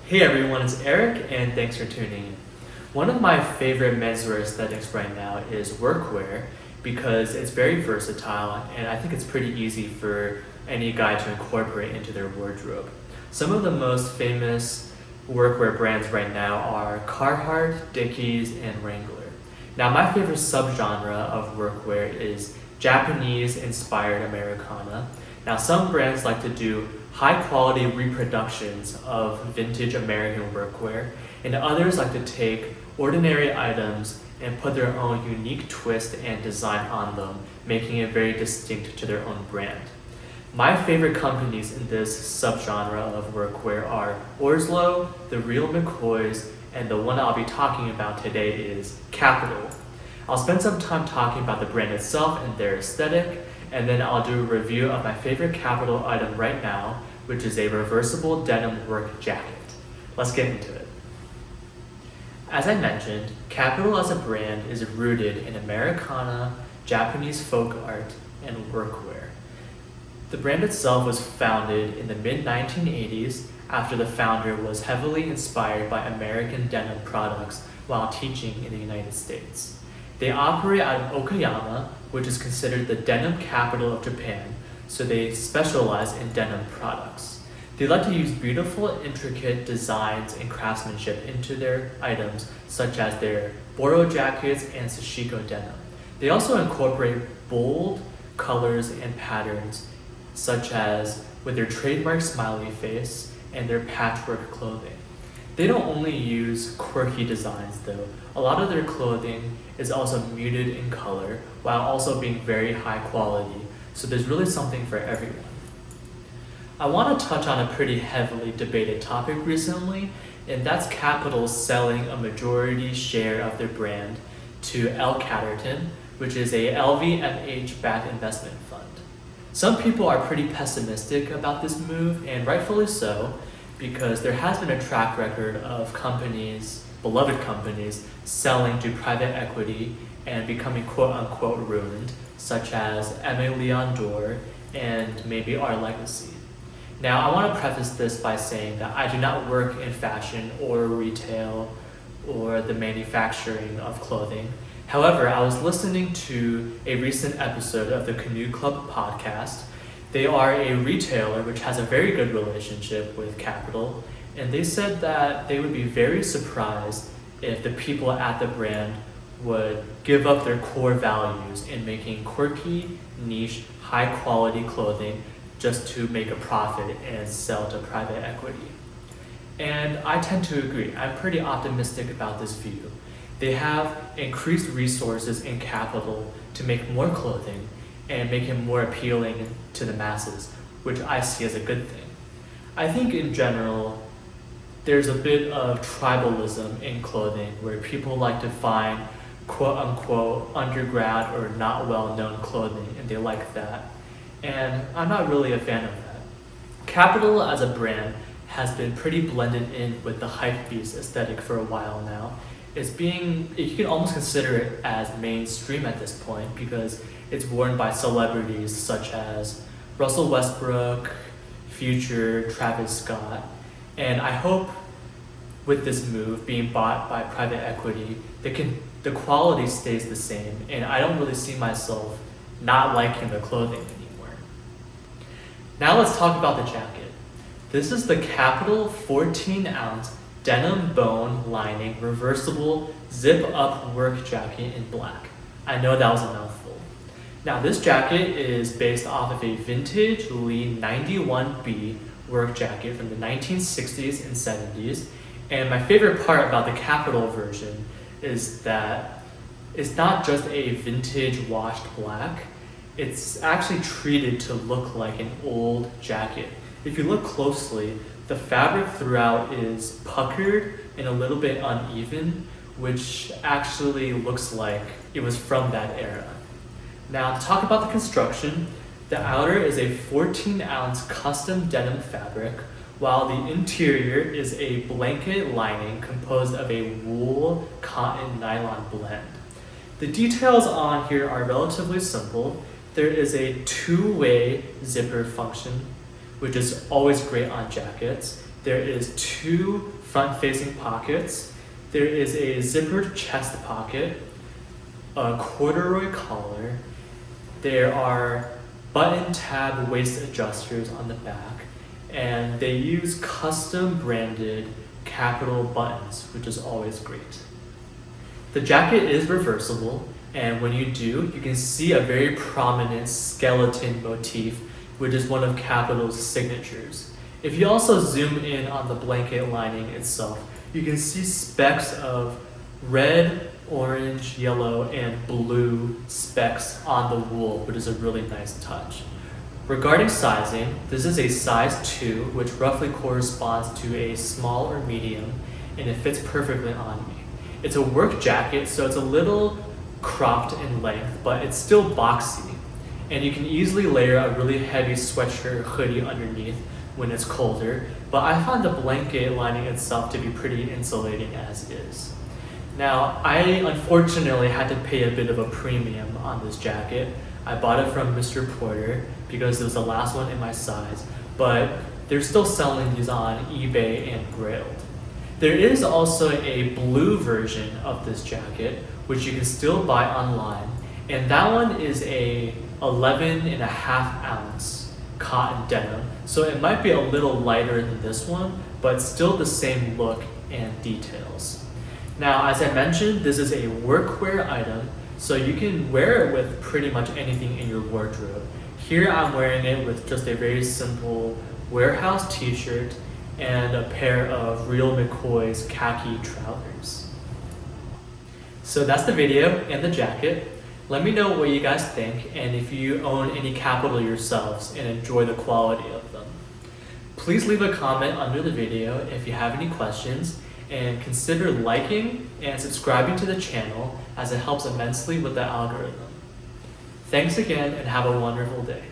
Hey everyone, it's Eric and thanks for tuning in. One of my favorite menswear aesthetics right now is workwear because it's very versatile and I think it's pretty easy for any guy to incorporate into their wardrobe. Some of the most famous workwear brands right now are Carhartt, Dickies, and Wrangler. Now my favorite subgenre of workwear is Japanese inspired Americana. Now some brands like to do high quality reproductions of vintage American workwear, and others like to take ordinary items and put their own unique twist and design on them, making it very distinct to their own brand. My favorite companies in this subgenre of workwear are Orslo, the real McCoys, and the one I'll be talking about today is Kapital. I'll spend some time talking about the brand itself and their aesthetic, and then I'll do a review of my favorite Kapital item right now, which is a reversible denim work jacket. Let's get into it. As I mentioned, Kapital as a brand is rooted in Americana, Japanese folk art, and workwear. The brand itself was founded in the mid-1980s after the founder was heavily inspired by American denim products while teaching in the United States. They operate out of Okayama, which is considered the denim capital of Japan, so they specialize in denim products. They like to use beautiful, intricate designs and craftsmanship into their items, such as their Bordeaux jackets and sashiko denim. They also incorporate bold colors and patterns, such as with their trademark smiley face and their patchwork clothing. They don't only use quirky designs though. A lot of their clothing is also muted in color while also being very high quality, so there's really something for everyone. I want to touch on a pretty heavily debated topic recently, and that's Kapital selling a majority share of their brand to L. Catterton, which is a LVMH-backed investment fund. Some people are pretty pessimistic about this move, and rightfully so, because there has been a track record of companies, beloved companies, selling to private equity and becoming quote-unquote ruined, such as Aimé Leon Dore and maybe Our Legacy. Now, I want to preface this by saying that I do not work in fashion or retail or the manufacturing of clothing. However, I was listening to a recent episode of the Canoe Club podcast. They are a retailer which has a very good relationship with Kapital, and they said that they would be very surprised if the people at the brand would give up their core values in making quirky, niche, high-quality clothing just to make a profit and sell to private equity. And I tend to agree. I'm pretty optimistic about this view. They have increased resources in Kapital to make more clothing and make it more appealing to the masses, which I see as a good thing. I think in general, there's a bit of tribalism in clothing where people like to find quote-unquote undergrad or not well-known clothing, and they like that. And I'm not really a fan of that. Kapital as a brand has been pretty blended in with the hypebeast aesthetic for a while now. You can almost consider it as mainstream at this point because it's worn by celebrities such as Russell Westbrook, Future, Travis Scott. And I hope with this move being bought by private equity, the quality stays the same, and I don't really see myself not liking the clothing anymore. Now let's talk about the jacket. This is the Kapital 14-ounce denim bone lining reversible zip-up work jacket in black. I know that was a mouthful. Now this jacket is based off of a vintage Lee 91B work jacket from the 1960s and 70s. And my favorite part about the Kapital version is that it's not just a vintage washed black, it's actually treated to look like an old jacket. If you look closely, the fabric throughout is puckered and a little bit uneven, which actually looks like it was from that era. Now to talk about the construction, the outer is a 14-ounce custom denim fabric, while the interior is a blanket lining composed of a wool cotton nylon blend. The details on here are relatively simple. There is a two-way zipper function, which is always great on jackets, There is 2 front-facing pockets. There is a zippered chest pocket, a corduroy collar. There are button tab waist adjusters on the back, and they use custom branded Kapital buttons, which is always great. The jacket is reversible, and when you do, you can see a very prominent skeleton motif, which is one of Kapital's signatures. If you also zoom in on the blanket lining itself, you can see specks of red, orange, yellow, and blue specks on the wool, which is a really nice touch. Regarding sizing, this is a size 2, which roughly corresponds to a small or medium, and it fits perfectly on me. It's a work jacket, so it's a little cropped in length, but it's still boxy, and you can easily layer a really heavy sweatshirt or hoodie underneath when it's colder, but I find the blanket lining itself to be pretty insulating as is. Now, I unfortunately had to pay a bit of a premium on this jacket. I bought it from Mr. Porter because it was the last one in my size, but they're still selling these on eBay and Grailed. There is also a blue version of this jacket, which you can still buy online, and that one is a 11.5 ounce cotton denim, so it might be a little lighter than this one, but still the same look and details. Now, as I mentioned, this is a workwear item, so you can wear it with pretty much anything in your wardrobe. Here I'm wearing it with just a very simple warehouse t-shirt and a pair of real McCoy's khaki trousers. So that's the video and the jacket. Let me know what you guys think and if you own any Kapital yourselves and enjoy the quality of them. Please leave a comment under the video if you have any questions, and consider liking and subscribing to the channel as it helps immensely with the algorithm. Thanks again and have a wonderful day.